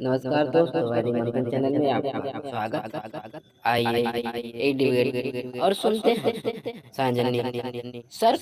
नमस्कार दोस्तों, वैदिक मंथन चैनल में आपका स्वागत। आइए एक डिबेट और सुनते हैं सांजनी सर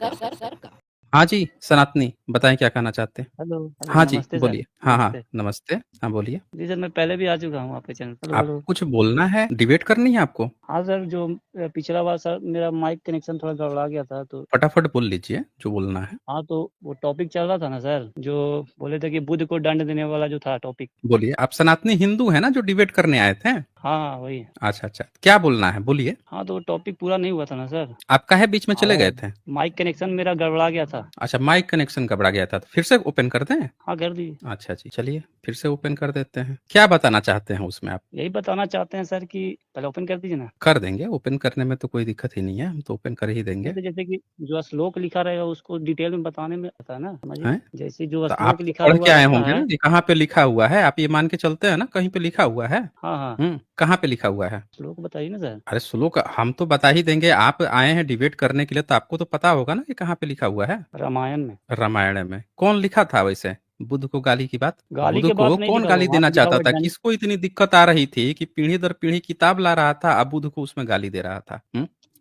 का। हाँ जी, सनातनी बताएं क्या कहना चाहते हैं? हेलो। हाँ जी, नमस्ते सर। बोलिए। हाँ, हाँ, नमस्ते नमस्ते। हाँ, बोलिए। जी सर, मैं पहले भी आ चुका हूँ आपके चैनल पर। आपको कुछ बोलना है, डिबेट करनी है आपको? हाँ सर, जो पिछला बार सर मेरा माइक कनेक्शन थोड़ा गड़बड़ा गया था तो फटाफट बोल लीजिए जो बोलना है। हाँ, तो वो टॉपिक चल रहा था ना सर, जो बोले थे कि बुद्ध को दंड देने वाला जो था टॉपिक। बोलिए। आप सनातनी हिंदू हैं ना जो डिबेट करने आए थे? हाँ वही। अच्छा, अच्छा। क्या बोलना है? बोलिए। हाँ, तो वो टॉपिक पूरा नहीं हुआ था ना सर। आप काहे बीच में चले गए और थे? माइक कनेक्शन मेरा गड़बड़ा गया था। अच्छा, माइक कनेक्शन गड़बड़ा गया था, तो फिर से ओपन कर दें? हाँ, कर दी। अच्छा जी, चलिए फिर से ओपन कर देते हैं। क्या बताना चाहते हैं उसमें आप? यही बताना चाहते हैं सर कि पहले ओपन कर दीजिए ना। कर देंगे, ओपन करने में तो कोई दिक्कत ही नहीं है, हम तो ओपन कर ही देंगे। नहीं तो जैसे कि जो श्लोक लिखा रहेगा उसको डिटेल में बताने में आता है ना, समझिए। हैं? जैसे जो तो आप श्लोक तो लिखा पढ़ हुआ के आए रहता होंगे है। ना कि कहाँ पे लिखा हुआ है? आप ये मान के चलते हैं ना कहीं पे लिखा हुआ है? हाँ हाँ, कहाँ पे लिखा हुआ है? श्लोक बताइए ना सर। अरे श्लोक हम तो बता ही देंगे, आप आए हैं डिबेट करने के लिए तो आपको तो पता होगा ना कि कहाँ पे लिखा हुआ है? रामायण में। रामायण में। कौन लिखा था वैसे बुद्ध को गाली की बात? गाली बुद्ध के को बात नहीं कौन लिखा हुआ, गाली वहाँ देना पे लिखा चाहता हुआ था? दंड। किसको इतनी दिक्कत आ रही थी कि पीढ़ी दर पीढ़ी किताब ला रहा था, अब बुद्ध को उसमें गाली दे रहा था?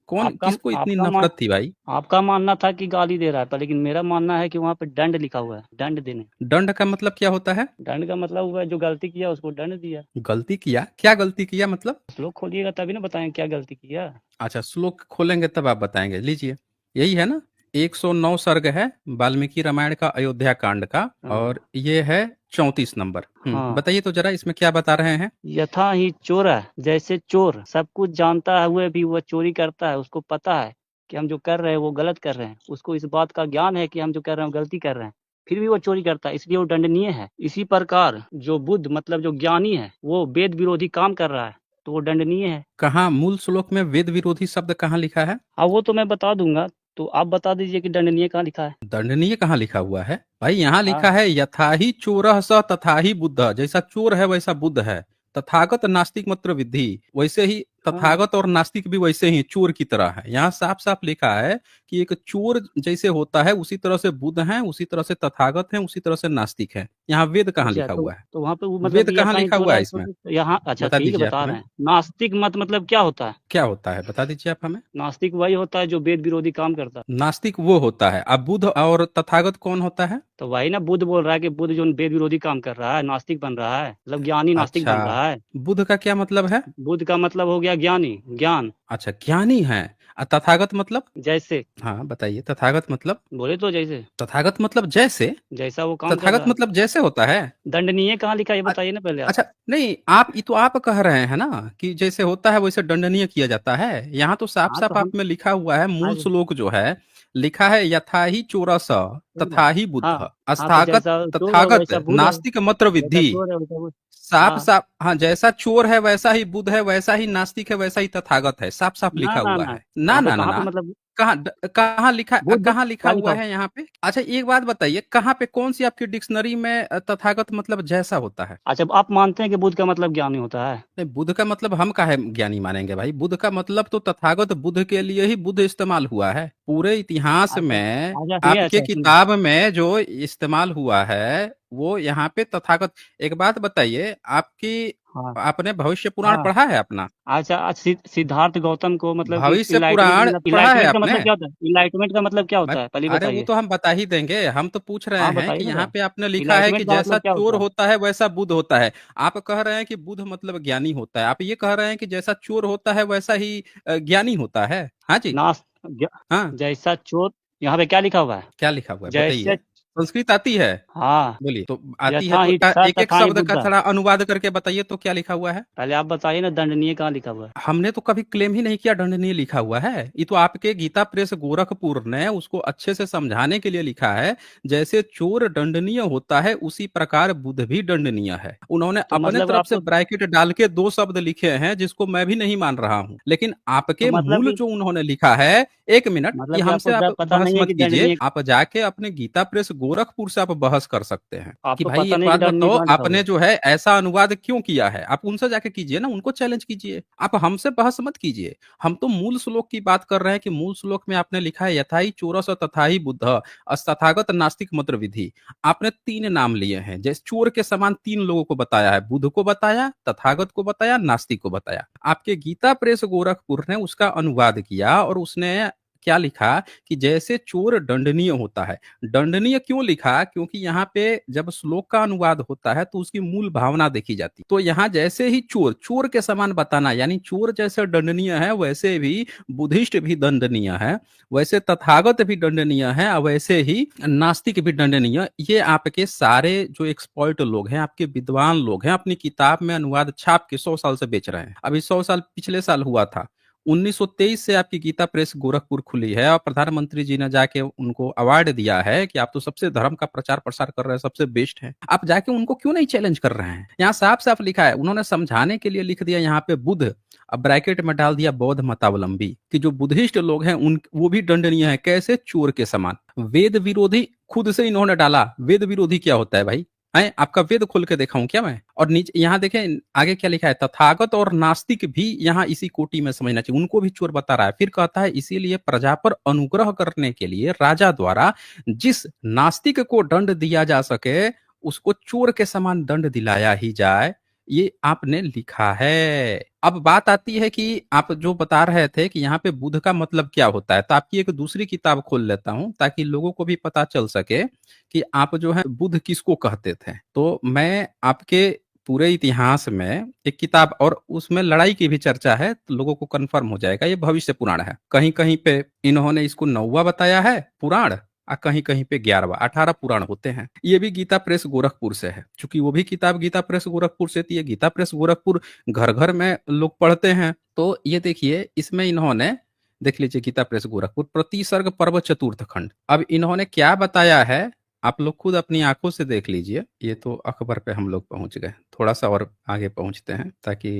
कौन, आपका किसको इतनी आपका मान नफरत थी भाई? आपका मानना था कि गाली दे रहा था, लेकिन मेरा मानना है कि वहाँ पे दंड लिखा हुआ है, दंड देने। दंड का मतलब क्या होता है? दंड का मतलब हुआ है जो गलती किया उसको दंड दिया। गलती किया? क्या गलती किया मतलब? श्लोक खोलिएगा तभी ना बताएं क्या गलती किया। अच्छा, श्लोक खोलेंगे तब आप बताएंगे, लीजिए। यही है ना? 109 सर्ग है वाल्मीकि रामायण का, अयोध्या कांड का। हाँ और ये है 34 नंबर। हाँ। बताइए तो जरा इसमें क्या बता रहे हैं? यथा ही चोर है, जैसे चोर सब कुछ जानता हुए भी वह चोरी करता है, उसको पता है कि हम जो कर रहे हैं वो गलत कर रहे हैं, उसको इस बात का ज्ञान है कि हम जो कर रहे हैं वो गलती कर रहे हैं, फिर भी वो चोरी करता है, इसलिए वो दंडनीय है। इसी प्रकार जो बुद्ध मतलब जो ज्ञानी है वो वेद विरोधी काम कर रहा है तो वो दंडनीय है। कहाँ मूल श्लोक में वेद विरोधी शब्द कहाँ लिखा है? हाँ, वो तो मैं बता दूंगा, तो आप बता दीजिए कि दंडनीय कहाँ लिखा है। दंडनीय कहाँ लिखा हुआ है भाई? यहाँ लिखा हाँ। है यथा ही चोरः स तथा ही बुद्ध। जैसा चोर है वैसा बुद्ध है। तथागत नास्तिक मत्र विद्धि। वैसे ही हाँ। तथागत और नास्तिक भी वैसे ही चोर की तरह है। यहाँ साफ साफ लिखा है कि एक चोर जैसे होता है उसी तरह से बुद्ध है, उसी तरह से तथागत है, उसी तरह से नास्तिक है। यहाँ वेद कहाँ अच्छा, लिखा हुआ है? तो वहाँ पे वो मतलब वेद कि कहाँ यथा ही लिखा चोर हुआ है है इसमें? तो यहाँ, अच्छा बता ठीक है दीजिए आप बता हमें। रहे हैं। नास्तिक मत मतलब क्या होता है। क्या होता है बता दीजिए आप हमें। नास्तिक वही होता है जो वेद विरोधी काम करता है। नास्तिक वो होता है। अब बुद्ध और तथागत कौन होता है? तो वही ना बुद्ध बोल रहा है कि बुद्ध जो वेद विरोधी काम कर रहा है नास्तिक बन रहा है, मतलब ज्ञानी नास्तिक अच्छा, बन रहा है। बुद्ध का क्या मतलब है? बुद्ध का मतलब हो गया ज्ञानी, ज्ञान। अच्छा, ज्ञानी है। तथागत मतलब? जैसे हाँ, बताइए तथागत मतलब। बोले तो जैसे तथागत मतलब जैसे? जैसा वो काम कर तथागत रहा है। मतलब जैसे होता है? दंडनीय कहाँ लिखा है ये अ- बताइए ना पहले आप। अच्छा, नहीं आप ये तो आप कह रहे हैं ना कि जैसे होता है वैसे दंडनीय किया जाता है। यहाँ तो साफ हाँ तो साफ हम आप में लिखा हुआ है, मूल आज श्लोक जो है लिखा है यथा ही चोरस तथा ही हाँ बुद्ध। हाँ, तो अस्थागत जैसा चोर है तथागत वैसा बुद्ध है, नास्तिक मत्र जैसा विद्धि। चोर है वैसा बुद्ध। साफ हाँ। साफ, हाँ, जैसा चोर है वैसा ही बुद्ध है, वैसा ही नास्तिक है, वैसा ही तथागत है। साफ साफ ना लिखा ना हुआ ना, है ना यहाँ पे ना ना कहाँ पे ना। मतलब बुद्ध कहाँ लिखा क्या लिखा हुआ हो। है यहाँ पे? अच्छा, एक बात बताइए, कहाँ पे कौन सी आपकी डिक्शनरी में तथागत मतलब जैसा होता है? अच्छा, आप मानते हैं कि बुद्ध का मतलब ज्ञानी होता है। नहीं, बुद्ध का मतलब हम काहे ज्ञानी मानेंगे भाई? बुद्ध का मतलब तो तथागत बुद्ध के लिए ही बुद्ध इस्तेमाल हुआ है। पूरे इतिहास अच्छा में अच्छा, सुनिए, आपके अच्छा सुनिए। किताब में जो इस्तेमाल हुआ है वो यहाँ पे तथागत। एक बात बताइए, आपकी हाँ आपने भविष्य पुराण हाँ। पढ़ा है अपना? अच्छा, सिद्धार्थ गौतम को मतलब कि भविष्य पुराण इलाइटमेंट पढ़ा है इलाइटमेंट का आपने? मतलब क्या होता है, इलाइटमेंट का मतलब क्या मैं होता है पहले अरे वो बताइए। तो हम बता ही देंगे। हम तो पूछ रहे हाँ हैं बताइए कि ना यहाँ सर, पे आपने लिखा है कि इलाइटमेंट का जैसा मतलब क्या चोर होता है। होता है वैसा बुद्ध होता है। आप कह रहे हैं कि बुद्ध मतलब ज्ञानी होता है। आप ये कह रहे हैं कि जैसा चोर होता है वैसा ही ज्ञानी होता है। हाँ जी। नास हाँ, जैसा चोर, यहाँ पे क्या लिखा हुआ है। क्या लिखा हुआ है बताइए। जैसे, संस्कृत आती है? हाँ, बोलिए तो। आती है यथा तो ही स एक एक तथा ही शब्द का बुद्ध। थोड़ा अनुवाद करके बताइए तो क्या लिखा हुआ है? पहले आप बताइए ना दंडनीय कहाँ लिखा हुआ है। हमने तो कभी क्लेम ही नहीं किया दंडनीय लिखा हुआ है। ये तो आपके गीता प्रेस गोरखपुर ने उसको अच्छे से समझाने के लिए लिखा है। जैसे चोर दंडनीय होता है उसी प्रकार बुद्ध भी दंडनीय है। उन्होंने तो अपने मतलब तरफ से आपको, ब्रैकेट डाल के दो शब्द लिखे हैं जिसको मैं भी नहीं मान रहा हूं, लेकिन तो आपके मतलब मूल कि जो उन्होंने लिखा है। एक मिनट, ये हमसे आपको आप पता बहस नहीं है मत कि कीजिए। दंडनीय। आप जाके अपने गीता प्रेस गोरखपुर से आप बहस कर सकते हैं कि आपको भाई पता एक नहीं कि बात डंडनी बताओ, कहाँ लिखा हुआ आपने है। जो है ऐसा अनुवाद क्यों किया है, आप उनसे जाके कीजिए ना, उनको चैलेंज कीजिए, आप हमसे बहस मत कीजिए। हम तो मूल श्लोक की बात कर रहे हैं कि मूल श्लोक में आपने लिखा है यथाई चोरस तथाहि बुद्ध तथागत नास्तिक मंत्र विधि। आपने 3 नाम लिए हैं, जैसे चोर के समान 3 लोगों को बताया है, बुद्ध को बताया, तथागत को बताया, नास्तिक को बताया। आपके गीता प्रेस गोरखपुर ने उसका अनुवाद किया और उसने क्या लिखा कि जैसे चोर दंडनीय होता है। दंडनीय क्यों लिखा? क्योंकि यहाँ पे जब श्लोक का अनुवाद होता है तो उसकी मूल भावना देखी जाती है। तो यहाँ जैसे ही चोर चोर के समान बताना, यानी चोर जैसे दंडनीय है वैसे भी बुद्धिस्ट भी दंडनीय है, वैसे तथागत भी दंडनीय है, और वैसे ही नास्तिक भी दंडनीय। ये आपके सारे जो एक्सपर्ट लोग हैं, आपके विद्वान लोग हैं, अपनी किताब में अनुवाद छाप के 100 साल से बेच रहे हैं। अभी 100 साल पिछले साल हुआ था, 1923 से आपकी गीता प्रेस गोरखपुर खुली है और प्रधानमंत्री जी ने जाके उनको अवार्ड दिया है कि आप तो सबसे धर्म का प्रचार प्रसार कर रहे हैं, सबसे बेस्ट है। आप जाके उनको क्यों नहीं चैलेंज कर रहे हैं? यहाँ साफ साफ लिखा है, उन्होंने समझाने के लिए लिख दिया यहाँ पे बुद्ध, अब ब्रैकेट में डाल दिया बौद्ध मतावलंबी, कि जो बुद्धिस्ट लोग हैं उन वो भी दंडनीय है, कैसे? चोर के समान। वेद विरोधी खुद से इन्होंने डाला। वेद विरोधी क्या होता है भाई? है आपका वेद खोल के देखा हूं क्या मैं? और नीचे यहाँ देखें आगे क्या लिखा है, तथागत और नास्तिक भी यहाँ इसी कोटि में समझना चाहिए, उनको भी चोर बता रहा है। फिर कहता है इसीलिए प्रजा पर अनुग्रह करने के लिए राजा द्वारा जिस नास्तिक को दंड दिया जा सके उसको चोर के समान दंड दिलाया ही जाए, ये आपने लिखा है। अब बात आती है कि आप जो बता रहे थे कि यहाँ पे बुद्ध का मतलब क्या होता है, तो आपकी एक दूसरी किताब खोल लेता हूं ताकि लोगों को भी पता चल सके कि आप जो है बुद्ध किसको कहते थे। तो मैं आपके पूरे इतिहास में एक किताब, और उसमें लड़ाई की भी चर्चा है, तो लोगों को कंफर्म हो जाएगा, ये भविष्य पुराण है। कहीं कहीं पे इन्होंने इसको 9वां बताया है पुराण, और कहीं कहीं पे 11वां, 18 पुराण होते हैं। ये भी गीता प्रेस गोरखपुर से है, क्योंकि वो भी किताब गीता प्रेस गोरखपुर से थी। ये गीता प्रेस गोरखपुर घर घर में लोग पढ़ते हैं। तो ये देखिए इसमें इन्होंने, देख लीजिए गीता प्रेस गोरखपुर प्रतिसर्ग पर्व चतुर्थ खंड। अब इन्होंने क्या बताया है आप लोग खुद अपनी आंखों से देख लीजिए। ये तो अकबर पे हम लोग पहुंच गए, थोड़ा सा और आगे पहुंचते हैं ताकि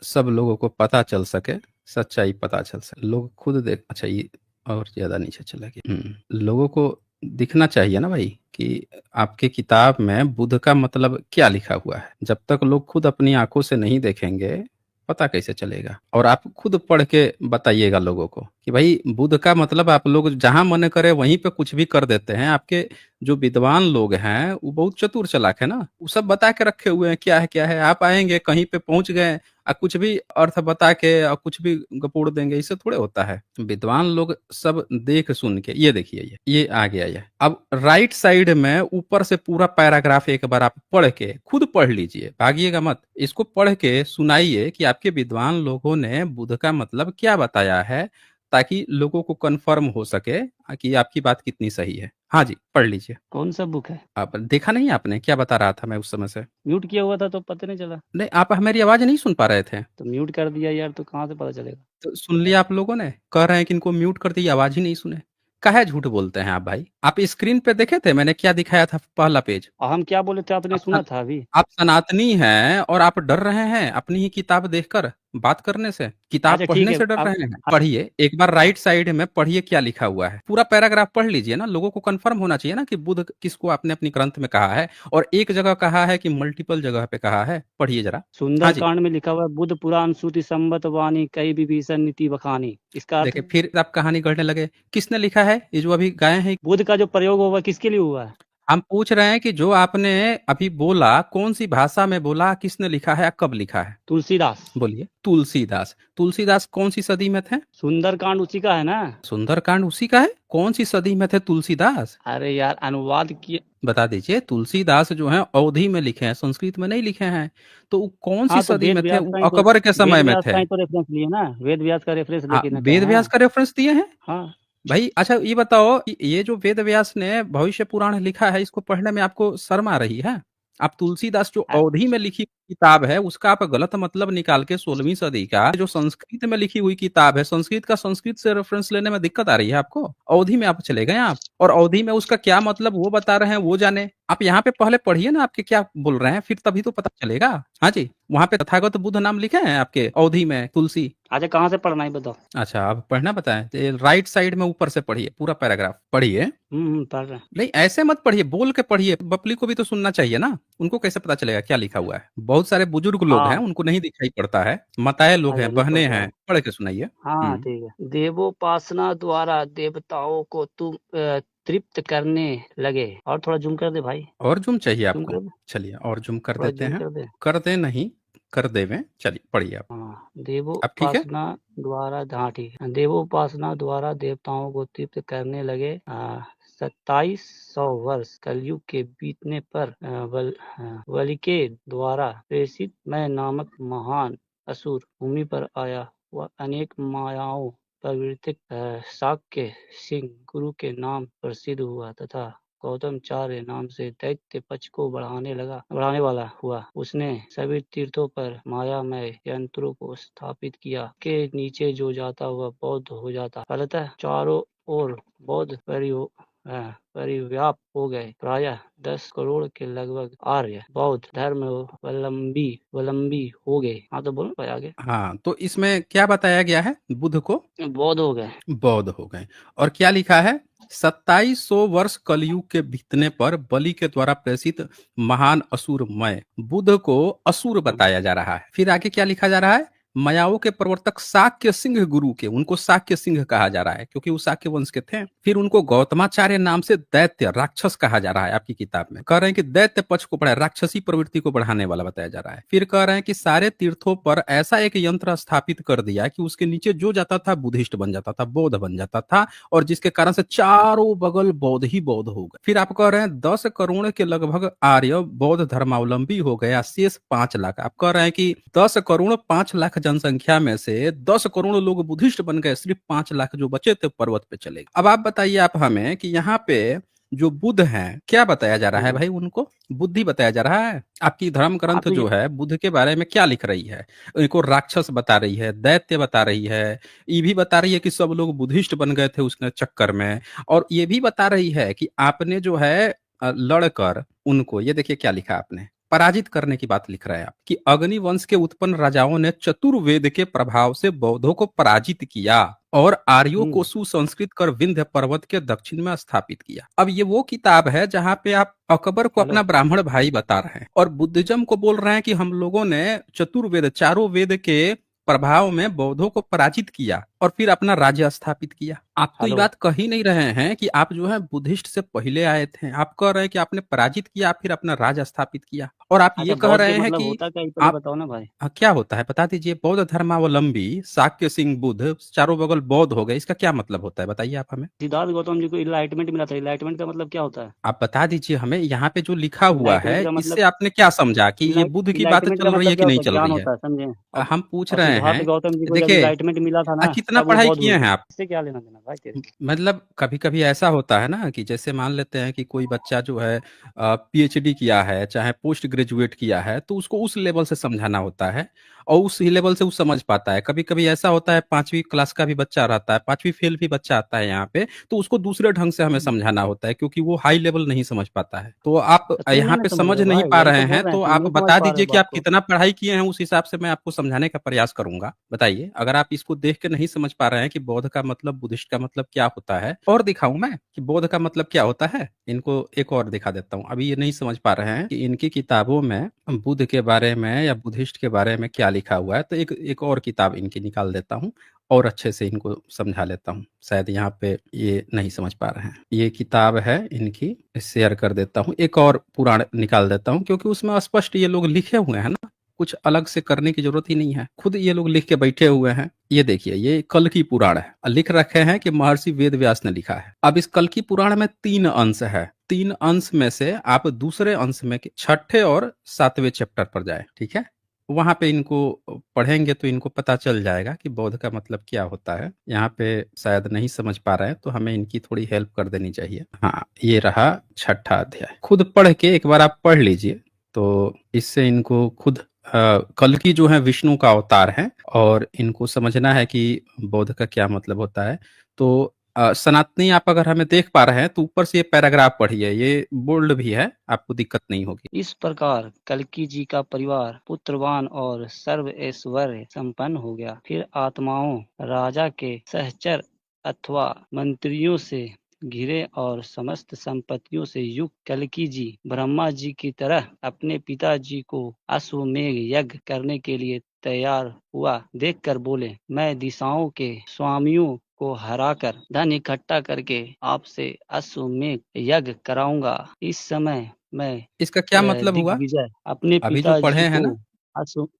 सब लोगों को पता चल सके, सच्चाई पता चल सके। लोग खुद देख, अच्छा ये और ज्यादा नीचे चला गया। लोगों को दिखना चाहिए ना भाई कि आपके किताब में बुद्ध का मतलब क्या लिखा हुआ है। जब तक लोग खुद अपनी आंखों से नहीं देखेंगे पता कैसे चलेगा? और आप खुद पढ़ के बताइएगा लोगों को कि भाई बुद्ध का मतलब, आप लोग जहां मन करे वहीं पे कुछ भी कर देते हैं। आपके जो विद्वान लोग हैं वो बहुत चतुर चालाक है ना, वो सब बता के रखे हुए हैं क्या है क्या है। आप आएंगे कहीं पे पहुंच गए और कुछ भी अर्थ बता के और कुछ भी गपोड़ देंगे, इससे थोड़े होता है। विद्वान लोग सब देख सुन के, ये देखिए ये आ गया। ये अब राइट साइड में ऊपर से पूरा पैराग्राफ एक बार आप पढ़ के खुद पढ़ लीजिए, भागिएगा मत। इसको पढ़ के सुनाइए कि आपके विद्वान लोगों ने बुद्ध का मतलब क्या बताया है, ताकि लोगों को कंफर्म हो सके कि आपकी बात कितनी सही है। हाँ जी, पढ़ लीजिए। कौन सा बुक है? आप देखा नहीं आपने क्या बता रहा था मैं उस समय से? म्यूट किया हुआ था तो पता नहीं चला। नहीं, आप मेरी आवाज नहीं सुन पा रहे थे? तो म्यूट कर दिया यार, तो कहाँ से पता चलेगा? तो सुन लिया आप लोगों ने, कह रहे हैं कि इनको म्यूट कर दिया, आवाज ही नहीं सुने। काहे झूठ बोलते हैं आप भाई? आप स्क्रीन पे देखे थे मैंने क्या दिखाया था, पहला पेज? और हम क्या बोले थे आपने आप सुना था अभी? आप सनातनी हैं और आप डर रहे हैं अपनी ही किताब देखकर बात करने से, किताब अच्छा ठीक पढ़ने है, से डर आप रहे हैं। पढ़िए एक बार राइट साइड में, पढ़िए क्या लिखा हुआ है, पूरा पैराग्राफ पढ़ लीजिए ना। लोगों को कंफर्म होना चाहिए ना कि बुद्ध किसको आपने अपनी ग्रंथ में कहा है, और एक जगह कहा है कि मल्टीपल जगह पे कहा है। पढ़िए जरा। हाँ जी, सुंदरकांड में लिखा हुआ है बुद्ध पुराण श्रुति संबत वाणी कई विभीषण नीति बखानी। इसका अर्थ देखिए फिर आप कहानी गढ़ने लगे। किसने लिखा है ये जो अभी गाए हैं? बुद्ध का जो प्रयोग हुआ किसके लिए हुआ है? हम पूछ रहे हैं कि जो आपने अभी बोला कौन सी भाषा में बोला, किसने लिखा है, कब लिखा है? तुलसीदास। बोलिए। तुलसीदास। तुलसीदास कौन सी सदी में थे? सुंदरकांड उसी का है ना? सुंदरकांड उसी का है। कौन सी सदी में थे तुलसीदास? अरे यार अनुवाद किए। बता दीजिए। तुलसीदास जो है अवधी में लिखे हैं, संस्कृत में नहीं लिखे हैं। तो वो कौन सी हाँ तो सदी वेद में थे? व्यास वो का ही तो, अकबर के समय वेद में व्यास थे। का ही तो रेफरेंस लिए ना, वेद व्यास का रेफरेंस हाँ, लेके ना वेद कहे व्यास हैं। का रेफरेंस दिए हैं हाँ भाई। अच्छा ये बताओ कि ये जो वेद व्यास ने भविष्य पुराण लिखा है, इसको पढ़ने में आपको शर्म आ रही है? आप तुलसीदास जो अ- अवधी में लिखी किताब है उसका आप गलत मतलब निकाल के 16वीं सदी का जो संस्कृत में लिखी हुई किताब है, संस्कृत का संस्कृत से रेफरेंस लेने में दिक्कत आ रही है आपको? अवधि में आप चले गए आप, और अवधि में उसका क्या मतलब वो बता रहे हैं, वो जाने। आप यहाँ पे पहले पढ़िए ना आपके क्या बोल रहे हैं, फिर तभी तो पता चलेगा। हाँ जी, वहां पे तथागत बुद्ध नाम लिखे हैं आपके अवधि में, तुलसी। अच्छा कहाँ से पढ़ना है बताओ। अच्छा, आप पढ़ना बताएं तो राइट साइड में ऊपर से पढ़िए, पूरा पैराग्राफ पढ़िए। पढ़ रहे हैं। नहीं ऐसे मत पढ़िए, बोल के पढ़िए, बपली को भी तो सुनना चाहिए ना, उनको कैसे पता चलेगा क्या लिखा हुआ है? बहुत सारे बुजुर्ग लोग हैं, हाँ उनको नहीं दिखाई पड़ता है, माताएं लोग अच्छा हैं, नहीं बहनें पढ़ रहा हैं, हूँ। पढ़ के सुनाइए। हाँ ठीक है। देवोपासना द्वारा देवताओं को तुम तृप्त करने लगे। और थोड़ा जूम कर दे भाई, और जूम चाहिए जूम आपको? कर दे, चलिए और जूम कर थोड़ा देते जूम हैं। कर दे। कर दे नहीं, कर देवें। चलिए पढ़िए आप। हाँ अब ठीक है। देवोपासना द्वारा, हाँ ठीक है, देवोपासना द्वारा देवताओं को तृप्त करने लगे। 2700 वर्ष कलयुग के बीतने पर बलि के द्वारा प्रेषित मैं नामक महान असुर भूमि पर आया। वह अनेक मायाओं प्रवृत्तिक शाक्य सिंह गुरु के नाम प्रसिद्ध हुआ तथा गौतमचार्य नाम से दैत्य पक्ष को बढ़ाने वाला हुआ। उसने सभी तीर्थों पर मायामय यंत्रों को स्थापित किया के नीचे जो जाता वह बौद्ध हो जाता। फलतः चारों ओर बौद्ध परिव्याप्त हो गए। प्रायः 10 करोड़ के लगभग आर्य बौद्ध धर्म अवलंबी हो गए। हाँ तो बोलो भाई आगे। हाँ, तो इसमें क्या बताया गया है? बुद्ध को बौद्ध हो गए। बौद्ध हो गए। और क्या लिखा है? 2700 वर्ष कलयुग के बीतने पर बलि के द्वारा प्रेषित महान असुरमय बुद्ध को असुर बताया जा रहा है। फिर आगे क्या लिखा जा रहा है? मायाओं के प्रवर्तक शाक्य सिंह गुरु के, उनको शाक्य सिंह कहा जा रहा है क्योंकि वो शाक्य वंश के थे। फिर उनको गौतमाचार्य नाम से दैत्य राक्षस कहा जा रहा है। आपकी किताब में कह रहे हैं कि दैत्य पक्ष को बढ़ाया, राक्षसी प्रवृत्ति को बढ़ाने वाला बताया जा रहा है। फिर कह रहे हैं कि सारे तीर्थों पर ऐसा एक यंत्र स्थापित कर दिया कि उसके नीचे जो जाता था बुद्धिस्ट बन जाता था, बौद्ध बन जाता था, और जिसके कारण से चारों बगल बौद्ध ही बौद्ध हो गए। फिर आप कह रहे हैं 10 करोड़ के लगभग आर्य बौद्ध धर्मावलंबी हो गया, शेष 5 लाख। आप कह रहे हैं कि 10 करोड़ 5 लाख जनसंख्या में से 10 करोड़ लोग बुद्धिस्ट बन गए, सिर्फ 5 लाख जो बचे थे पर्वत पे चले गए। अब आप बताइए आप हमें कि यहाँ पे जो बुद्ध हैं क्या बताया जा रहा है भाई? उनको बुद्धि बताया जा रहा है। आपकी धर्म हाँ ग्रंथ तो जो है बुद्ध के बारे में क्या लिख रही है? इनको राक्षस बता रही है, दैत्य बता रही है, ये भी बता रही है कि सब लोग बुद्धिस्ट बन गए थे उसके चक्कर में, और ये भी बता रही है कि आपने जो है लड़कर उनको, ये देखिए क्या लिखा आपने, पराजित करने की बात लिख रहे हैं आप कि अग्नि वंश के उत्पन्न राजाओं ने चतुर्वेद के प्रभाव से बौद्धों को पराजित किया और आर्यों को सुसंस्कृत कर विंध्य पर्वत के दक्षिण में स्थापित किया। अब ये वो किताब है जहां पे आप अकबर को अपना ब्राह्मण भाई बता रहे हैं और बुद्धिज्म को बोल रहे हैं कि हम लोगों ने चतुर्वेद, चारों वेद के प्रभाव में बौद्धों को पराजित किया और फिर अपना राज्य स्थापित किया। आप तो ये बात कह ही नहीं रहे हैं कि आप जो है बुद्धिस्ट से पहले आए थे। आप कह रहे हैं कि आपने पराजित किया, फिर अपना राज्य स्थापित किया, और आप ये कह रहे हैं कि होता क्या है, पहले आप बताओ ना भाई। क्या होता है बता दीजिए। बौद्ध धर्मावलंबी शाक्य सिंह बुद्ध चारों बगल बौद्ध हो गए, इसका क्या मतलब होता है बताइए आप हमें। सिद्धार्थ गौतम जी को इनलाइटमेंट मिला था। इनलाइटमेंट का मतलब क्या होता है? आप बता दीजिए हमें, यहाँ पे जो लिखा हुआ है इनलाइटमेंट का इससे मतलब, आपने क्या समझा कि ये बुद्ध की बात इनलाइटमेंट का चल रही है मतलब कि क्या नहीं होता है? चल ज्ञान रही है? होता है, समझे? हम पूछ और रहे सिद्धार्थ हैं। गौतम जी को जब देखिए इनलाइटमेंट मिला था ना, कितना तब वो पढ़ाई बौद्ध किए हुए थे। हैं आप? इससे क्या लेना देना भाई तेरे को? मतलब कभी कभी ऐसा होता है ना कि जैसे मान लेते हैं कि कोई बच्चा जो है पीएचडी किया है, चाहे पोस्ट ग्रेजुएट किया है, तो उसको उस लेवल से समझाना होता है और उस लेवल से वो समझ पाता है। कभी कभी ऐसा होता है 5वीं क्लास का भी बच्चा रहता है, 5वीं फेल भी बच्चा आता है यहाँ पे, तो उसको दूसरे ढंग से हमें समझाना होता है क्योंकि वो हाई लेवल नहीं समझ पाता है। तो आप तो तुम यहाँ नहीं ना पे समझ समझ रहे नहीं भाई, पा वही रहे तो बोल हैं, रहे हैं, तो तुम आप नहीं समझ बता पा रहे दीजिए हो कि बात आप को। कितना पढ़ाई किए हैं, उस हिसाब से मैं आपको समझाने का प्रयास करूंगा। बताइए, अगर आप इसको देख के नहीं समझ पा रहे हैं कि बौद्ध का मतलब, बुद्धिस्ट का मतलब क्या होता है, और दिखाऊं मैं कि बौद्ध का मतलब क्या होता है। इनको एक और दिखा देता हूँ। अभी ये नहीं समझ पा रहे हैं कि इनकी किताबों में बुद्ध के बारे में या बुद्धिस्ट के बारे में क्या लिखा हुआ है, तो एक और किताब इनकी निकाल देता हूँ और अच्छे से इनको समझा लेता हूँ। शायद यहाँ पे ये नहीं समझ पा रहे हैं। ये किताब है इनकी, शेयर कर देता हूँ। एक और पुराण निकाल देता हूँ क्योंकि उसमें स्पष्ट ये लोग लिखे हुए हैं ना, कुछ अलग से करने की जरूरत ही नहीं है, खुद ये लोग लिख के बैठे हुए हैं। ये देखिए, ये कल की पुराण है, लिख रखे हैं कि महर्षि वेद व्यास ने लिखा है। अब इस कल की पुराण में 3 अंश है। 3 अंश में से आप दूसरे अंश में के 6ठे और 7वें चैप्टर पर जाए, ठीक है? वहां पे इनको पढ़ेंगे तो इनको पता चल जाएगा कि बौद्ध का मतलब क्या होता है। यहाँ पे शायद नहीं समझ पा रहे हैं तो हमें इनकी थोड़ी हेल्प कर देनी चाहिए। हाँ, ये रहा 6ठा अध्याय। खुद पढ़ के एक बार आप पढ़ लीजिए तो इससे इनको खुद कल्कि जो है विष्णु का अवतार है और इनको समझना है कि बौद्ध का क्या मतलब होता है। तो सनातनी आप अगर हमें देख पा रहे हैं तो ऊपर से ये पैराग्राफ पढ़िए, ये बोल्ड भी है, आपको दिक्कत नहीं होगी। इस प्रकार कल्कि जी का परिवार पुत्रवान और सर्व ऐश्वर्य संपन्न हो गया। फिर आत्माओं राजा के सहचर अथवा मंत्रियों से घिरे और समस्त संपत्तियों से युक्त कल्कि जी ब्रह्मा जी की तरह अपने पिताजी को अश्वमेघ यज्ञ करने के लिए तैयार हुआ देखकर बोले, मैं दिशाओं के स्वामियों को हराकर धन इकट्ठा करके आपसे अश्वमेघ यज्ञ कराऊंगा। इस समय मैं इसका क्या मतलब हुआ? दिग्विजय अपने अभी जो पढ़े पिताजी हैं को ना,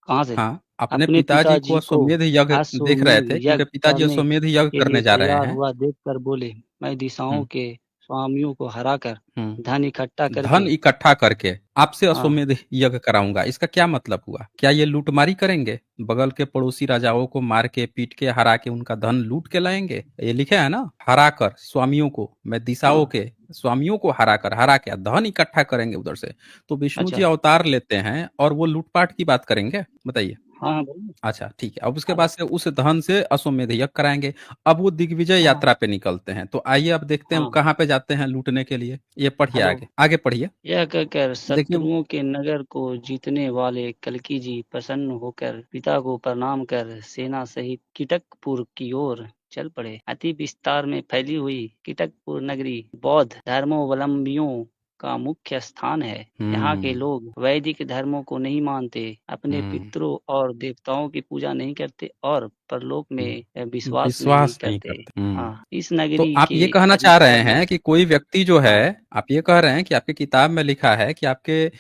कहाँ से हाँ, अपने अपने पिताजी को पिताजी को अश्वमेध यज्ञ देख रहे अश्वमेध थे कि उनके यज्ञ पिताजी करने अश्वमेध यज्ञ के लिए करने जा रहे तैयार हैं। हुआ देखकर बोले, मैं दिशाओं हुँ, के स्वामियों को हराकर हुँ। धन इकट्ठा धन करके इकट्ठा करके आपसे हाँ अश्वमेध यज्ञ कराऊंगा, इसका क्या मतलब हुआ? क्या ये लूटमारी करेंगे? बगल के पड़ोसी राजाओं को मार के, पीट के, हरा के उनका धन लूट के लाएंगे? ये लिखे है ना, हरा कर स्वामियों को, मैं दिशाओं हाँ के स्वामियों को हरा के धन इकट्ठा करेंगे उधर से। तो विष्णु जी अच्छा अवतार लेते हैं और वो लूटपाट की बात करेंगे? बताइए। हाँ हाँ बोलिए। अच्छा, ठीक है। अब उसके अब बाद से उस धन से अश्वमेध यज्ञ कराएंगे। अब वो दिग्विजय हाँ यात्रा पे निकलते हैं। तो आइए अब देखते हैं वो हाँ कहाँ पे जाते हैं लूटने के लिए। ये पढ़िए हेलो। आगे, आगे पढ़िए। यह कहकर देखिए शत्रुओं के नगर को जीतने वाले कल्कि जी प्रसन्न होकर पिता को प्रणाम कर सेना सहित किटकपुर की ओर चल पड़े। अति विस्तार में फैली हुई किटकपुर नगरी बौद्ध धर्मावलंबियों का मुख्य स्थान है। यहाँ के हम्म, लोग वैदिक धर्मों को नहीं मानते, अपने हम्म, पितरों और देवताओं की पूजा नहीं करते और परलोक में विश्वास नहीं विश्वास नहीं करते। करते। हाँ, इस तो नगरी आप के ये कहना चाह रहे अधिकतर लोग हैं कि कोई व्यक्ति जो है, हाँ आप ये कह रहे हैं कि आपके किताब में लिखा है कि आपके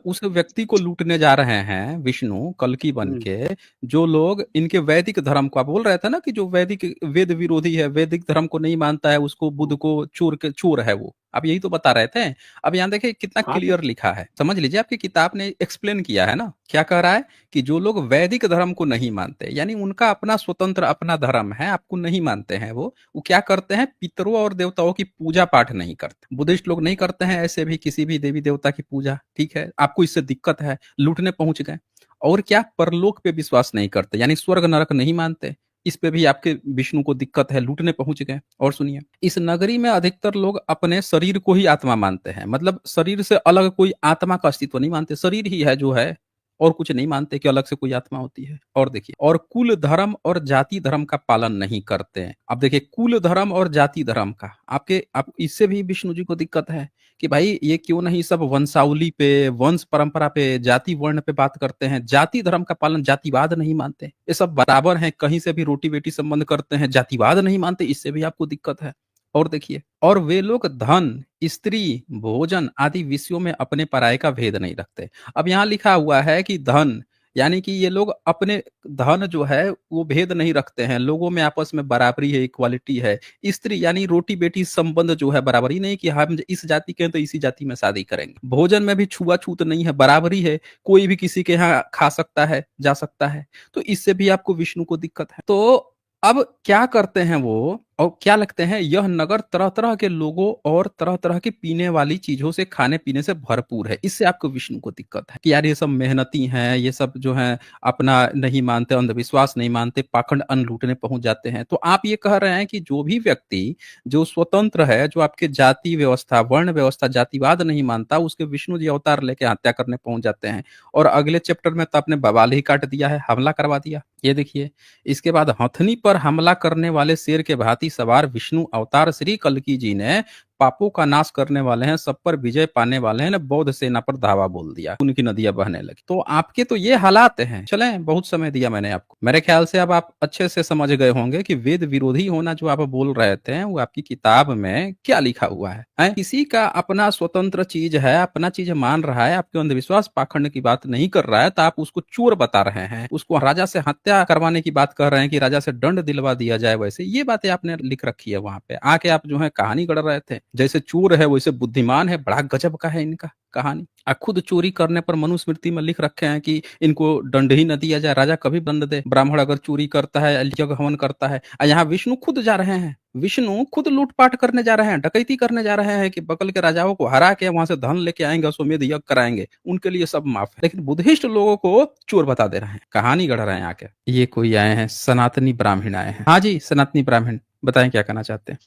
उस व्यक्ति को लूटने जा रहे हैं विष्णु कल्कि बन हम्म, के, जो लोग इनके वैदिक धर्म को, आप बोल रहे थे ना कि जो वैदिक वेद विरोधी है, वैदिक धर्म को नहीं मानता है, उसको बुद्ध को चोर है वो, आप यही तो बता रहे थे। अब यहाँ देखिए कितना हाँ तो क्लियर लिखा है, समझ लीजिए, आपकी किताब ने एक्सप्लेन किया है ना, क्या कह रहा है कि जो लोग वैदिक धर्म को नहीं मानते, यानी उनका अपना स्वतंत्र अपना धर्म है, आपको नहीं मानते हैं, वो क्या करते हैं, पितरों और देवताओं की पूजा पाठ नहीं करते। बुद्धिस्ट लोग नहीं करते हैं ऐसे भी किसी भी देवी देवता की पूजा, ठीक है, आपको इससे दिक्कत है, लूटने पहुंच गए। और क्या, परलोक पे विश्वास नहीं करते, यानी स्वर्ग नरक नहीं मानते, इस पे भी आपके विष्णु को दिक्कत है, लूटने पहुंच गए। और सुनिए, इस नगरी में अधिकतर लोग अपने शरीर को ही आत्मा मानते हैं, मतलब शरीर से अलग कोई आत्मा का अस्तित्व नहीं मानते, शरीर ही है जो है, और कुछ नहीं मानते कि अलग से कोई आत्मा होती है। और देखिए, और कुल धर्म और जाति धर्म का पालन नहीं करते हैं। अब देखिए, कुल धर्म और जाति धर्म का आप इससे भी विष्णु जी को दिक्कत है कि भाई ये क्यों नहीं सब वंशावली पे, वंश परंपरा पे, जाति वर्ण पे बात करते हैं, जाति धर्म का पालन, जातिवाद नहीं मानते, ये सब बराबर हैं, कहीं से भी रोटी बेटी संबंध करते हैं, जातिवाद नहीं मानते, इससे भी आपको दिक्कत है। और देखिए, और वे लोग धन, स्त्री, भोजन आदि विषयों में अपने पराये का भेद नहीं रखते। अब यहाँ लिखा हुआ है कि धन, यानी कि ये लोग अपने धन जो है वो भेद नहीं रखते हैं, लोगों में आपस में बराबरी है, इक्वालिटी है। स्त्री यानी रोटी बेटी संबंध जो है बराबरी नहीं कि हम इस जाति के हैं तो इसी जाति में शादी करेंगे। भोजन में भी छुआछूत नहीं है, बराबरी है, कोई भी किसी के यहाँ खा सकता है, जा सकता है। तो इससे भी आपको विष्णु को दिक्कत है। तो अब क्या करते हैं वो, और क्या लगते हैं, यह नगर तरह तरह के लोगों और तरह तरह की पीने वाली चीजों से, खाने पीने से भरपूर है। इससे आपको विष्णु को दिक्कत है कि यार ये सब मेहनती हैं, ये सब जो है अपना नहीं मानते, अंधविश्वास नहीं मानते, पाखंड अन्न लूटने पहुंच जाते हैं। तो आप ये कह रहे हैं कि जो भी व्यक्ति जो स्वतंत्र है, जो आपके जाति व्यवस्था, वर्ण व्यवस्था, जातिवाद नहीं मानता, उसके विष्णु जी अवतार लेके हत्या करने पहुंच जाते हैं। और अगले चैप्टर में तो आपने बवाल ही काट दिया है, हमला करवा दिया। ये देखिए, इसके बाद हथनी पर हमला करने वाले शेर के भांति सवार विष्णु अवतार श्री कल्कि जी ने पापों का नाश करने वाले हैं, सब पर विजय पाने वाले हैं, ने बौद्ध सेना पर धावा बोल दिया, उनकी नदियां बहने लगी। तो आपके तो ये हालात हैं। चलें, बहुत समय दिया मैंने आपको, मेरे ख्याल से अब आप अच्छे से समझ गए होंगे कि वेद विरोधी होना जो आप बोल रहे थे वो आपकी किताब में क्या लिखा हुआ है? किसी का अपना स्वतंत्र चीज है, अपना चीज मान रहा है, आपके अंधविश्वास पाखंड की बात नहीं कर रहा है, तो आप उसको चोर बता रहे हैं, उसको राजा से हत्या करवाने की बात कर रहे हैं कि राजा से दंड दिलवा दिया जाए। वैसे ये बातें आपने लिख रखी है वहां पे, आके आप जो है कहानी गढ़ रहे थे, जैसे चोर है वैसे बुद्धिमान है, बड़ा गजब का है इनका कहानी। खुद चोरी करने पर मनुस्मृति में लिख रखे हैं कि इनको दंड ही न दिया जाए, राजा कभी दंड दे, ब्राह्मण अगर चोरी करता है, यज्ञ हवन करता है। यहाँ विष्णु खुद जा रहे हैं, विष्णु खुद लूटपाट करने जा रहे हैं, डकैती करने जा रहे हैं कि बगल के राजाओं को हरा के वहां से धन लेके आएंगे, अश्वमेध यज्ञ कराएंगे, उनके लिए सब माफ है। लेकिन बुद्धिस्ट लोगों को चोर बता दे रहे हैं, कहानी गढ़ रहे हैं आके। ये कोई आए हैं, सनातनी ब्राह्मण आए हैं। हाँ जी, सनातनी ब्राह्मण, बताएं क्या कहना चाहते हैं।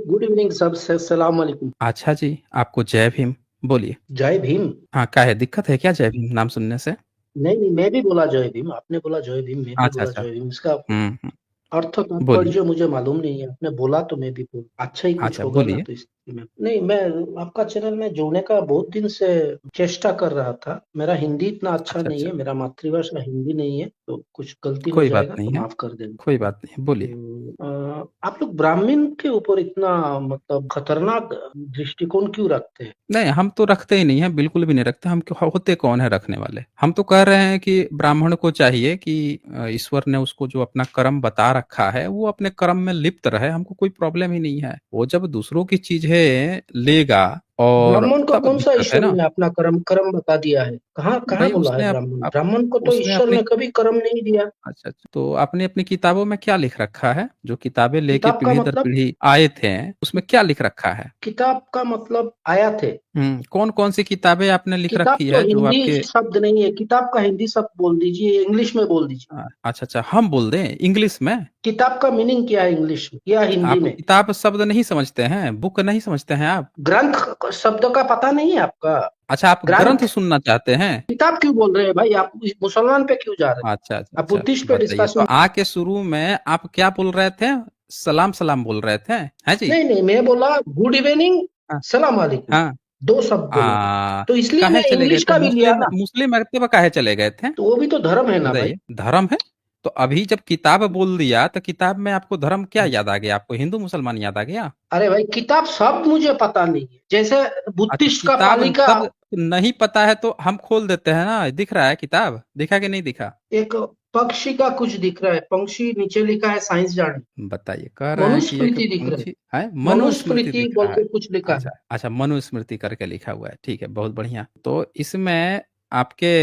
गुड इवनिंग सब, सलाम वालेकुम। अच्छा जी, आपको जय भीम, बोलिए। जय भीम। हाँ, क्या है, दिक्कत है क्या जय भीम नाम सुनने से? नहीं, मैं भी बोला जय भीम, आपने बोला जय भीम, मैं भी अच्छा बोला अच्छा, जय भीम। इसका अर्थ बोलिए। तात्पर्य मुझे मालूम नहीं है, आपने बोला तो मैं भी बोल, अच्छा ही कुछ अच्छा, होगा ना। बोलिए। तो इस में नहीं, मैं आपका चैनल में जुड़ने का बहुत दिन से चेष्टा कर रहा था। मेरा हिंदी इतना अच्छा अच्छा नहीं अच्छा, है, मेरा मातृभाषा हिंदी नहीं है, तो कुछ गलती हो कोई बात जाएगा नहीं तो है, माफ कर देना। कोई बात नहीं है, बोलिए। आप लोग ब्राह्मण के ऊपर इतना मतलब खतरनाक दृष्टिकोण क्यों रखते हैं? नहीं, हम तो रखते ही नहीं है, बिल्कुल भी नहीं रखते। हम क्यों, होते कौन है रखने वाले? हम तो कह रहे हैं कि ब्राह्मण को चाहिए कि ईश्वर ने उसको जो अपना कर्म बता रखा है वो अपने कर्म में लिप्त रहे, हमको कोई प्रॉब्लम ही नहीं है। वो जब दूसरों की चीजें लेगा और ब्राह्मण को तब कौन सा दिक्कत है ईश्वर ना ने अपना कर्म कर्म बता दिया है? कहाँ कहाँ भाई। बोला है उसने ब्राह्मण? ब्राह्मण को तो उसने ईश्वर अपनी, ने कभी कर्म नहीं दिया। अच्छा अच्छा, तो आपने अपनी किताबों में क्या लिख रखा है? जो किताबें लेके किताब का पीढ़ी दर मतलब, पीढ़ी आए थे, उसमें क्या लिख रखा है? किताब का मतलब आया थे। कौन कौन सी किताबें आपने लिख किताब रखी तो है जो हिंदी आपके? शब्द नहीं है, किताब का हिंदी शब्द बोल दीजिए, इंग्लिश में बोल दीजिए। अच्छा अच्छा, हम बोल दें इंग्लिश में? किताब का मीनिंग क्या है इंग्लिश में या हिंदी आप में? किताब शब्द नहीं समझते हैं, बुक नहीं समझते हैं आप? ग्रंथ शब्द का पता नहीं है आपका? अच्छा, आप ग्रंथ ग्रंथ, सुनना चाहते हैं? किताब क्यों बोल रहे हैं भाई? आप मुसलमान पे क्यों जा रहे हैं? अच्छा अच्छा आप अच्छा, बुद्धिस्ट पे बताइए। तो डिस्कशन। आके शुरू में आप क्या बोल रहे थे? सलाम सलाम बोल रहे थे, है जी? नहीं नहीं, मैं बोला गुड इवनिंग, हाँ सलाम वालेकुम, हाँ। दो शब्द बोले, तो इसलिए काहे मैं चले गए इंग्लिश थे का भी लिया मुस्लिम? ना। मुस्लिम मरतबा काहे चले गए थे? तो वो भी तो धर्म है ना भाई। बताइए, धर्म है? तो अभी जब किताब बोल दिया तो किताब में आपको धर्म क्या याद आ गया? आपको हिंदू मुसलमान याद आ गया? अरे भाई, किताब सब मुझे पता नहीं है, जैसे अच्छा, बुद्धिस्ट का किताब पाली का सब नहीं पता है तो हम खोल देते हैं ना, दिख रहा है किताब, दिखा कि नहीं दिखा? एक पक्षी का कुछ दिख रहा है, पंक्षी नीचे लिखा है साइंस जार्नी, बताइए, कह रहे हैं कि एक मनुस्मृति दिख रहा है, पंछी है, मनुस्मृति मनुस्मृति दिख बोल रहा है। के कुछ लिखा अच्छा है। अच्छा, मनुस्मृति करके लिखा हुआ है, ठीक है, बहुत बढ़िया। तो इसमें आपके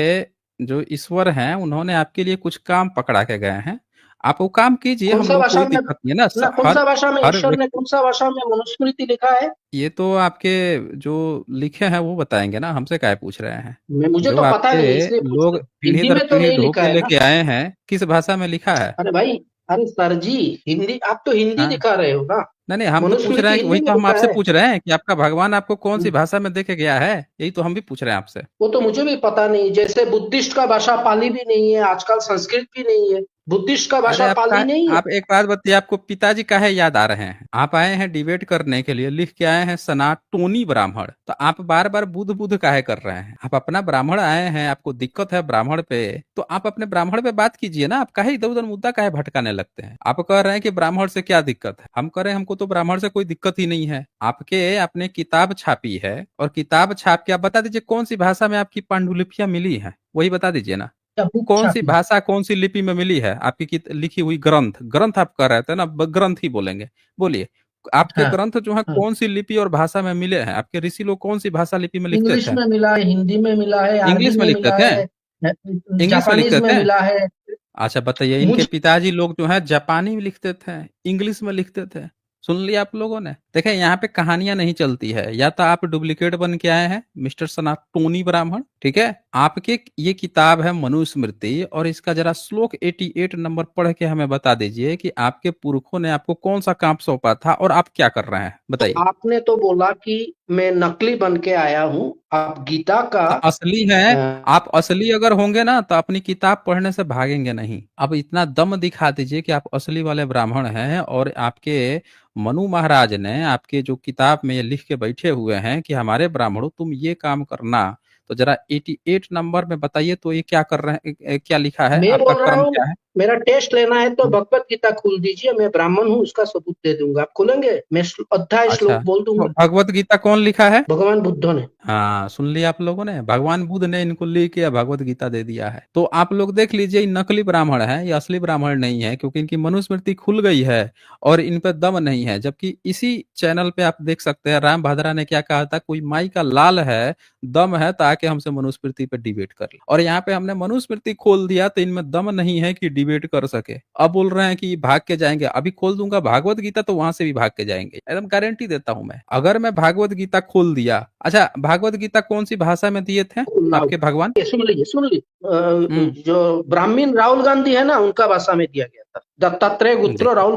जो ईश्वर हैं उन्होंने आपके लिए कुछ काम पकड़ा के गए हैं, आप वो काम कीजिए, कौन हम सा लोग भाषा कोई में, दिक्कत नहीं है ना। ना कौन सा भाषा में हर ईश्वर ने, कौन सा भाषा में मनुस्मृति लिखा है? ये तो आपके जो लिखे हैं वो बताएंगे ना, हमसे काहे पूछ रहे हैं? मुझे जो तो पता नहीं आपके इसलिए पूछ लोग रहा हूँ। पीढ़ी हिंदी दर में तो पीढ़ी नहीं ढो लिखा के है ना? लेके आए हैं, किस भाषा में लिखा है? अरे भाई, अरे सर जी, हिंदी, आप तो हिंदी हाँ, दिखा रहे हो ना? नहीं नहीं, हम तो पूछ रहे मनुस्मृति हैं कि हिंदी वही में तो हम लिखा आपसे है। पूछ रहे हैं कि आपका भगवान आपको कौन सी भाषा में देके गया है, यही तो हम भी पूछ रहे हैं आपसे। वो तो मुझे भी पता नहीं, जैसे बुद्धिस्ट का भाषा पाली भी नहीं है, आजकल संस्कृत भी नहीं है, बुद्धिस्ट का अरे भाषा पाली नहीं है। आप एक बात बताइए, आपको पिताजी काहे याद आ रहे हैं? आप आए हैं डिबेट करने के लिए, लिख के आए हैं सनातनी ब्राह्मण, तो आप बार बार बुध बुध काहे कर रहे हैं? आप अपना ब्राह्मण आए हैं, आपको दिक्कत है ब्राह्मण पे, तो आप अपने ब्राह्मण पे बात कीजिए ना, आप काहे इधर उधर मुद्दा काहे भटकाने लगते हैं? आप कह रहे हैं कि ब्राह्मण से क्या दिक्कत है, हम कह रहे हैं हमको तो ब्राह्मण से कोई दिक्कत ही नहीं है। आपके आपने किताब छापी है, और किताब छाप के आप बता दीजिए कौन सी भाषा में आपकी पांडुलिपियां मिली है, वही बता दीजिए ना। या बुक कौन सी छापी? भाषा, कौन सी लिपि में मिली है आपकी लिखी हुई ग्रंथ? ग्रंथ आप कह रहे थे ना, ग्रंथ ही बोलेंगे, बोलिए। आपके हाँ ग्रंथ जो है हाँ, कौन सी लिपि और भाषा में मिले हैं? आपके ऋषि लोग कौन सी भाषा लिपि में लिखते इंग्लिश थे? में मिला है, हिंदी में मिला है, अरबी इंग्लिश में में लिखते मिला थे? है, इंग्लिश में जापानीज लिखते में थे? मिला है। अच्छा बताइए, इनके मुझ पिताजी लोग जो है जापानी में लिखते थे, इंग्लिश में लिखते थे, सुन लिया आप लोगों ने? देखें, यहाँ पे कहानियां नहीं चलती है, या तो आप डुप्लीकेट बन के आए हैं मिस्टर सनातनी ब्राह्मण, ठीक है? आपके ये किताब है मनुस्मृति, और इसका जरा श्लोक 88 नंबर पढ़ के हमें बता दीजिए कि आपके पुरखों ने आपको कौन सा काम सौंपा था और आप क्या कर रहे हैं, तो बताइए। आपने तो बोला कि मैं नकली बन के आया हूँ, आप गीता का तो असली है, अ, आप असली अगर होंगे ना तो अपनी किताब पढ़ने से भागेंगे नहीं। अब इतना दम दिखा दीजिए कि आप असली वाले ब्राह्मण हैं, और आपके मनु महाराज ने आपके जो किताब में ये लिख के बैठे हुए हैं कि हमारे ब्राह्मणों तुम ये काम करना, तो जरा 88 नंबर में बताइए तो ये क्या कर रहे हैं, क्या लिखा है, मैं आपका बोल रहा कर्म हूँ, क्या है? मेरा टेस्ट लेना है तो भगवत गीता खोल दीजिए, मैं ब्राह्मण हूँ उसका सबूत दे दूंगा। आप खोलेंगे, मैं अध्याय अच्छा, श्लोक बोल तो दूंगा। भगवत गीता कौन लिखा है? भगवान बुद्ध ने। हाँ, सुन लिया आप लोगों ने, भगवान बुद्ध ने इनको लिख के भगवत गीता दे दिया है। तो आप लोग देख लीजिए, ये नकली ब्राह्मण है, ये असली ब्राह्मण नहीं है, क्योंकि इनकी मनुस्मृति खुल गई है और इन पे दम नहीं है। जबकि इसी चैनल पे आप देख सकते हैं, राम भादरा ने क्या कहा था, कोई माई का लाल है, दम है, ताकि हमसे मनुस्मृति पे डिबेट कर ले। और यहाँ पे हमने मनुस्मृति खोल दिया तो इनमें दम नहीं है कि डिबेट कर सके। अब बोल रहे हैं कि भाग के जाएंगे, अभी खोल दूंगा भागवत गीता तो वहां से भी भाग के जाएंगे, एकदम गारंटी देता हूं मैं। अगर मैं भागवत गीता खोल दिया, अच्छा भागवत गीता कौन सी भाषा में दिए थे आपके भगवान? सुन लीजिए, सुन लीजिए, हम्म। जो ब्राह्मण राहुल गांधी है ना, उनका भाषा में दिया गया था, दत्तात्रेय गुप्त राहुल।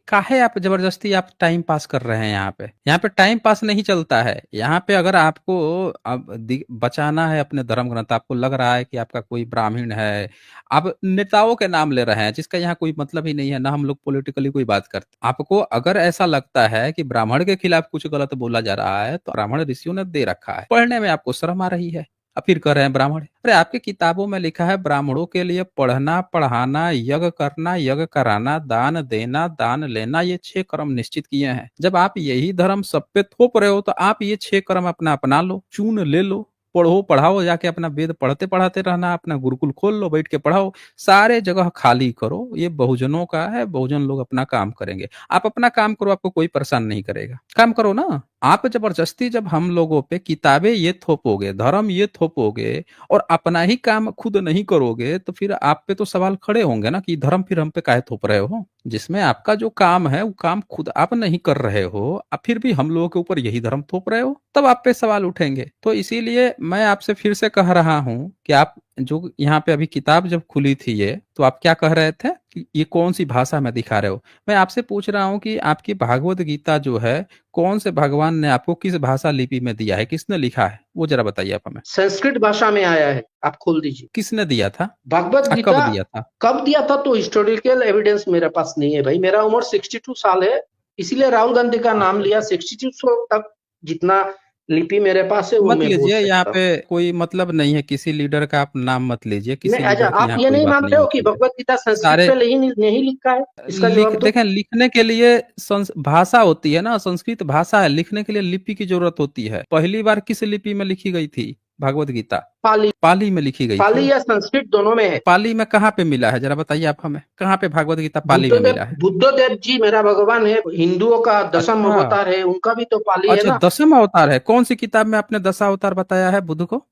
काहे आप जबरदस्ती आप टाइम पास कर रहे हैं यहाँ पे? यहाँ पे टाइम पास नहीं चलता है। यहाँ पे अगर आपको अब बचाना है अपने धर्म ग्रंथ, आपको लग रहा है कि आपका कोई ब्राह्मण है, आप नेताओं के नाम ले रहे हैं जिसका यहाँ कोई मतलब ही नहीं है, ना हम लोग पॉलिटिकली कोई बात करते। आपको अगर ऐसा लगता है कि ब्राह्मण के खिलाफ कुछ गलत बोला जा रहा है, तो ब्राह्मण ऋषियों ने दे रखा है, पढ़ने में आपको शर्म आ रही है, अब फिर कह रहे हैं ब्राह्मण। अरे आपके किताबों में लिखा है ब्राह्मणों के लिए पढ़ना, पढ़ाना, यज्ञ करना, यज्ञ कराना, दान देना, दान लेना, ये 6 कर्म निश्चित किए हैं। जब आप यही धर्म सब पे थोप रहे हो, तो आप ये 6 कर्म अपना लो, चून ले लो, पढ़ो पढ़ाओ, जाके अपना वेद पढ़ते पढ़ाते रहना, अपना गुरुकुल खोल लो, बैठ के पढ़ाओ, सारे जगह खाली करो। ये बहुजनों का है, बहुजन लोग अपना काम करेंगे, आप अपना काम करो, आपको कोई परेशान नहीं करेगा, काम करो ना। आप जबरदस्ती जब हम लोगों पे किताबें ये थोपोगे, धर्म ये थोपोगे, और अपना ही काम खुद नहीं करोगे, तो फिर आप पे तो सवाल खड़े होंगे ना कि धर्म फिर हम पे काहे थोप रहे हो? जिसमें आपका जो काम है वो काम खुद आप नहीं कर रहे हो, आप फिर भी हम लोगों के ऊपर यही धर्म थोप रहे हो, तब आप पे सवाल उठेंगे। तो इसीलिए मैं आपसे फिर से कह रहा हूं कि आप जो यहाँ पे अभी किताब जब खुली थी ये, तो आप क्या कह रहे थे कि ये कौन सी भाषा में दिखा रहे हो? मैं आपसे पूछ रहा हूँ कि आपकी भागवत गीता जो है, कौन से भगवान ने आपको किस भाषा लिपि में दिया है, किसने लिखा है, वो जरा बताइए आप हमें। संस्कृत भाषा में आया है, आप खोल दीजिए। किसने दिया था? भगवत कब गीता दिया था? कब दिया था तो हिस्टोरिकल एविडेंस मेरे पास नहीं है भाई। मेरा उम्र 62 साल है, इसीलिए राहुल गांधी का नाम लिया। 62 तक जितना लिपि मेरे पास है वो मत मैं बोल लीजिए, यहाँ सकता हूँ। पे कोई मतलब नहीं है, किसी लीडर का आप नाम मत लीजिए, नहीं, किसी अच्छा, लीडर की आप यहाँ ये कोई नहीं बात मानते नहीं हो कि होती है। भगवत गीता संस्कृत सारे पे नहीं लिखा है? इसका जवाब दो। देखें, लिखने के लिए भाषा होती है ना, संस्कृत भाषा है, लिखने के लिए लिपि की जरूरत होती है। पहली बार किस लिपि में लिखी गई थी भगवत गीता? पाली। पाली में लिखी गई पाली थी। या संस्कृत दोनों में है। पाली में कहाँ पे मिला है, जरा बताइए आप हमें, कहाँ पे भगवत गीता पाली में बुद्धदेव मिला है? बुद्धदेव जी मेरा भगवान है, हिंदुओं का दसम अच्छा। अवतार है, उनका भी तो पाली है अच्छा, ना। 10वां अवतार है? कौन सी किताब में आपने 10 अवतार बताया है बुद्ध को?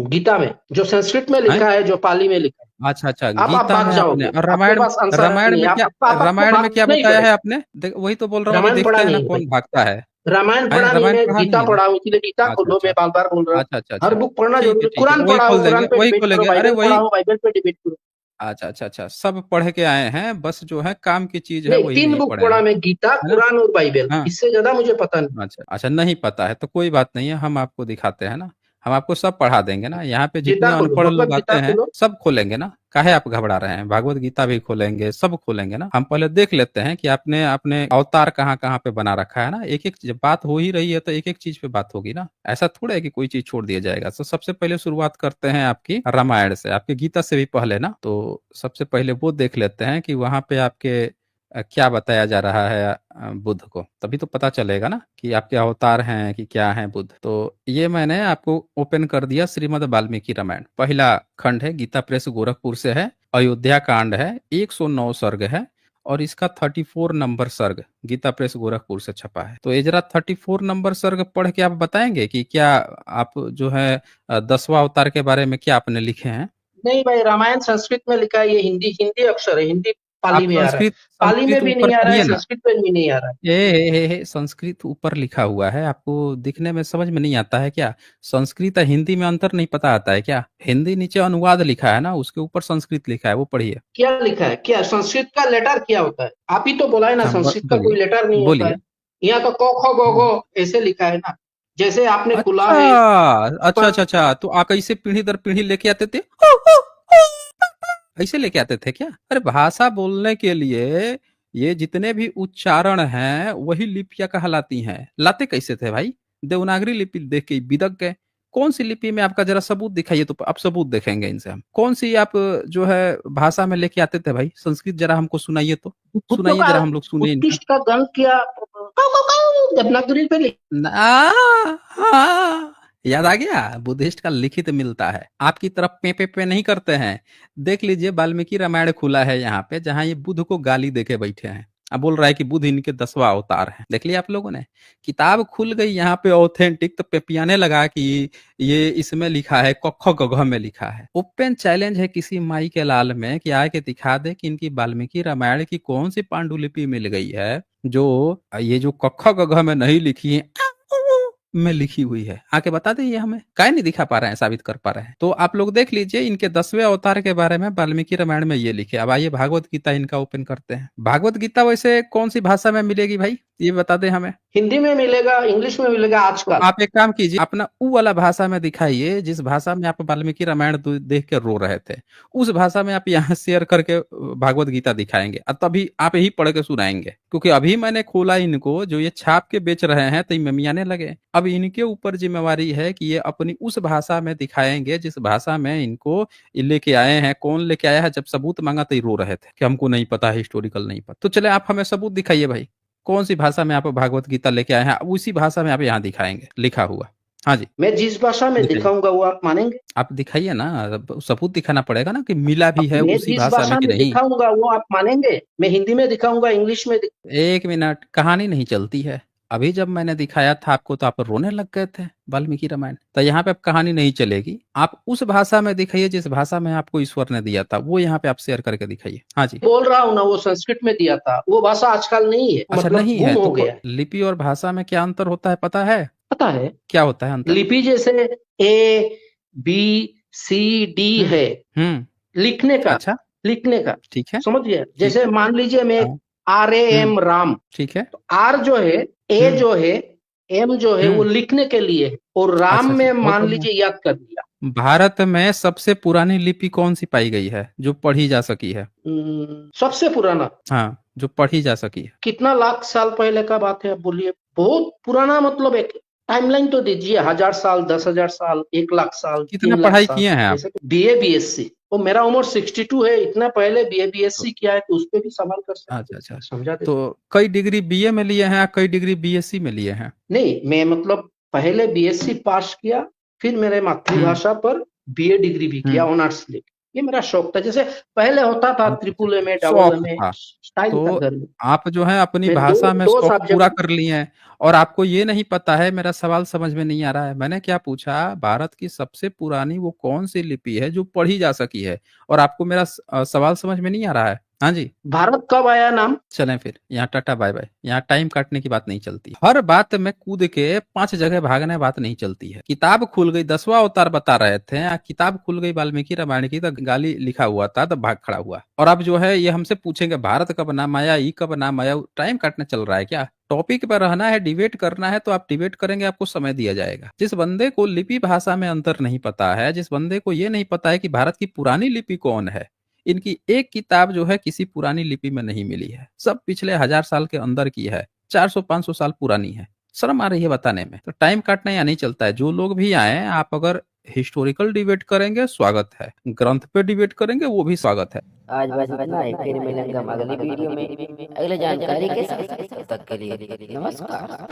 गीता में जो संस्कृत में हैं? लिखा है, जो पाली में लिखा है। अच्छा अच्छा, आप गीता भाग में आपने, जाओगे, और आपके रामायण, पास आंसर रामायण नहीं में है। क्या, आपको रामायण में क्या भागना ही बताया है पड़ेगा। आपने? वही तो बोल रहा हूँ, अभी रामायण देखते पढ़ा हैं ना नहीं है भाई, कौन भागता है। रामायण हैं, पढ़ा नहीं, रामायण मैं पढ़ा गीता नहीं है ना? पढ़ा हूँ, इसलिए गीता अच्छा खोलो, मैं अच्छा बार बार बोल रहा हूँ। अच्छा अच्छा हर अच्छा, बुक पढ़ना ठीक है जरूरी। ठीक है, कुरान वही पढ़ा हो, खोल देंगे, कुरान पे वही डिबेट करो। खोलेंगे, अरे बाइबल वही। पढ़ा हो, बाइबल पे डिबेट करो। अच्छा अच्छा अच्छा, सब पढ़ के आए हैं, बस जो है काम की चीज है नहीं, वही 3 नहीं बुक पढ़े हैं, पढ़ा मैं, गीता, है ना? कुरान और बाइबल, हाँ। इससे ज्यादा मुझे पता नहीं। अच्छा अच्छा, नहीं पता है तो कोई बात नहीं है, हम आपको दिखाते हैं ना, हम आपको सब पढ़ा देंगे ना। यहाँ पे जितने गीता खोलो, अनपढ़ भगवत लोग आते गीता हैं खोलो। सब खोलेंगे ना, काहे आप घबरा रहे हैं? भागवत गीता भी खोलेंगे, सब खोलेंगे ना। हम पहले देख लेते हैं कि आपने अपने अवतार कहाँ कहाँ पे बना रखा है ना। एक एक जब बात हो ही रही है तो एक एक चीज पे बात होगी ना, ऐसा थोड़ा है कि कोई चीज छोड़ दिया जाएगा। तो सबसे पहले शुरुआत करते हैं आपकी रामायण से, आपके गीता से भी पहले ना। तो सबसे पहले वो देख लेते हैं कि वहां पे आपके क्या बताया जा रहा है बुद्ध को, तभी तो पता चलेगा ना कि आपके अवतार हैं कि क्या हैं बुद्ध। तो ये मैंने आपको ओपन कर दिया, श्रीमद् वाल्मीकि रामायण, पहला खंड है, गीता प्रेस गोरखपुर से है, अयोध्या कांड है, 109 सर्ग है, और इसका 34 नंबर सर्ग गीता प्रेस गोरखपुर से छपा है। तो ये जरा 34 नंबर सर्ग पढ़ के आप बताएंगे कि क्या आप जो है 10वां अवतार के बारे में क्या आपने लिखे हैं? नहीं भाई, रामायण संस्कृत में लिखा है, ये हिंदी हिंदी अक्षर है, हिंदी आप पाली में आ रहा है। संस्कृत पाली संस्कृत में भी ऊपर नहीं आ रहा है, पढ़िए ना। संस्कृत में भी नहीं आ रहा है। संस्कृत ऊपर लिखा हुआ है, आपको दिखने में समझ में नहीं आता है क्या? संस्कृत और हिंदी में अंतर नहीं पता आता है क्या? हिंदी नीचे अनुवाद लिखा है ना, उसके ऊपर संस्कृत लिखा है, वो पढ़िए। क्या लिखा है? क्या संस्कृत का लेटर क्या होता है? आप ही तो बोला है ना, हाँ, संस्कृत का कोई बोलिए लेटर नहीं होता है। बोलिए। यहाँ तो क ख ग घ ऐसे लिखा है ना, जैसे आपने खुला अच्छा है। अच्छा पर अच्छा अच्छा, तो आप ऐसे पीढ़ी दर पीढ़ी लेके आते थे, ऐसे लेके आते थे क्या? अरे भाषा बोलने के लिए ये जितने भी उच्चारण हैं वही लिपियां कहलाती हैं। लाते कैसे थे भाई? देवनागरी लिपि देख के बिदक गए। कौन सी लिपि में आपका जरा सबूत दिखाइए, तो आप सबूत देखेंगे इनसे हम। कौन सी आप जो है भाषा में लेके आते थे भाई? संस्कृत जरा हमको सुनाइए, तो बुद्धों सुनाइए का जरा, हम लोग सुनिए इनका। उत्कृष्ट का गण किया देवनागरी पे याद आ गया, बुद्धिस्ट का लिखित मिलता है। आपकी तरफ पे नहीं करते हैं। देख लीजिए, वाल्मीकि रामायण खुला है यहाँ पे, जहाँ ये बुद्ध को गाली देके बैठे हैं। अब बोल रहा है कि बुद्ध इनके 10वां अवतार है। देख लिया आप लोगों ने, किताब खुल गई यहाँ पे ऑथेंटिक, तो पेपियाने लगा कि ये इसमें लिखा है, कख गघ में लिखा है। ओपन चैलेंज है किसी माई के लाल में कि आके दिखा दे कि इनकी वाल्मीकि रामायण की कौन सी पांडुलिपि मिल गई है जो ये जो कख गघ में नहीं लिखी है, में लिखी हुई है। आके बता दे, ये हमें काहे नहीं दिखा पा रहे हैं, साबित कर पा रहे हैं। तो आप लोग देख लीजिए, इनके 10वें अवतार के बारे में वाल्मीकि रामायण में ये लिखे। अब आइए भागवत गीता इनका ओपन करते हैं। भागवत गीता वैसे कौन सी भाषा में मिलेगी भाई, ये बता दे हमें। हिंदी में मिलेगा, इंग्लिश में मिलेगा तो आजकल। आप एक काम कीजिए, अपना ऊ वाला भाषा में दिखाइए, जिस भाषा में आप वाल्मीकि रामायण देख के रो रहे थे, उस भाषा में आप यहाँ शेयर करके भागवत गीता दिखाएंगे, और तभी आप यही पढ़ के सुनाएंगे। क्योंकि अभी मैंने खोला इनको, जो ये छाप के बेच रहे हैं, तो ममियाने लगे। अब इनके ऊपर जिम्मेवारी है कि ये अपनी उस भाषा में दिखाएंगे जिस भाषा में इनको लेके आए हैं। कौन लेके आया है? जब सबूत मांगा तो ये रो रहे थे कि हमको नहीं पता, हिस्टोरिकल नहीं पता। तो चले, आप हमें सबूत दिखाइए भाई, कौन सी भाषा में आप भागवत गीता लेके आए हैं, उसी भाषा में आप यहाँ दिखाएंगे लिखा हुआ। हाँ जी, मैं जिस भाषा में दिखाइए। दिखाऊंगा वो आप मानेंगे? आप दिखाइए ना, अब सबूत दिखाना पड़ेगा ना कि मिला भी है मैं उसी जिस भाषा में भाषा कि में नहीं। दिखाऊंगा वो आप मानेंगे? मैं हिंदी में दिखाऊंगा, इंग्लिश में एक मिनट, कहानी नहीं चलती है। अभी जब मैंने दिखाया था आपको तो आप रोने लग गए थे वाल्मीकि रामायण। तो यहाँ पे अब कहानी नहीं चलेगी, आप उस भाषा में दिखाइए जिस भाषा में आपको ईश्वर ने दिया था, वो यहाँ पे आप शेयर करके दिखाइए। हाँ जी, बोल रहा हूँ ना, वो संस्कृत में दिया था, वो भाषा आजकल नहीं है, अच्छा मतलब नहीं गुम है हो तो गया। लिपि और भाषा में क्या अंतर होता है पता है? पता है, क्या होता है अंतर? लिपि जैसे ए बी सी डी है लिखने का, अच्छा, लिखने का, ठीक है, समझ गया? ठीक जैसे है। मान लीजिए मैं हाँ, RAM राम, ठीक है। तो आर जो है, ए जो है, एम जो है वो लिखने के लिए है, और राम अच्छा, में अच्छा, बहुत मान बढ़िया। लीजिए याद कर लिया। भारत में सबसे पुरानी लिपि कौन सी पाई गई है जो पढ़ी जा सकी है? सबसे पुराना, हाँ, जो पढ़ी जा सकी है। कितना लाख साल पहले का बात है, आप बोलिए। बहुत पुराना मतलब एक टाइमलाइन तो दीजिए, 1000 साल, 10,000 साल, 1 लाख साल, कितना 3 लाख पढ़ाई साल। किए हैं आप? जैसे BA BSc, वो मेरा उम्र 62 है, इतना पहले BA BSc किया है, तो उस पर भी सवाल कर सकते अच्छा, अच्छा। हैं, समझा देते। तो कई डिग्री बीए में लिए हैं, कई डिग्री बीएससी में लिए हैं? नहीं, मैं मतलब पहले BSc पास किया, फिर मेरे मातृभाषा पर BA डिग्री भी किया, ऑनर्स लेके। ये मेरा शौक था, जैसे पहले होता था ट्रिपल एम ए, डबल शौक एम ए, था। स्टाइल था तो घर में। आप जो है अपनी मैं भाषा में दो शौक पूरा सब्जेक्ट, कर लिए हैं, और आपको ये नहीं पता है। मेरा सवाल समझ में नहीं आ रहा है। मैंने क्या पूछा, भारत की सबसे पुरानी वो कौन सी लिपि है जो पढ़ी जा सकी है, और आपको मेरा सवाल समझ में नहीं आ रहा है। हाँ जी, भारत कब आया नाम? चलें फिर, यहाँ टाटा बाय बाय। यहाँ टाइम काटने की बात नहीं चलती, हर बात में कूद के 5 जगह भागने बात नहीं चलती है। किताब खुल गई, 10वां अवतार बता रहे थे, किताब खुल गई वाल्मीकि रामायण की, तो गाली लिखा हुआ था, तो भाग खड़ा हुआ। और अब जो है ये हमसे पूछेंगे भारत कब नाम आया, ई कब नाम आया। टाइम काटने चल रहा है क्या? टॉपिक पर रहना है, डिबेट करना है, तो आप डिबेट करेंगे, आपको समय दिया जाएगा। जिस बंदे को लिपि भाषा में अंतर नहीं पता है, जिस बंदे को ये नहीं पता है कि भारत की पुरानी लिपि कौन है, इनकी एक किताब जो है किसी पुरानी लिपि में नहीं मिली है, सब पिछले 1000 साल के अंदर की है, 400-500 साल पुरानी है। शर्म आ रही है बताने में। तो टाइम काटना या नहीं चलता है। जो लोग भी आए, आप अगर हिस्टोरिकल डिबेट करेंगे स्वागत है, ग्रंथ पे डिबेट करेंगे वो भी स्वागत है। आज बस इतना ही, फिर मिलेंगे हम अगली वीडियो में अगले जानकारी के साथ। तब तक के लिए नमस्कार।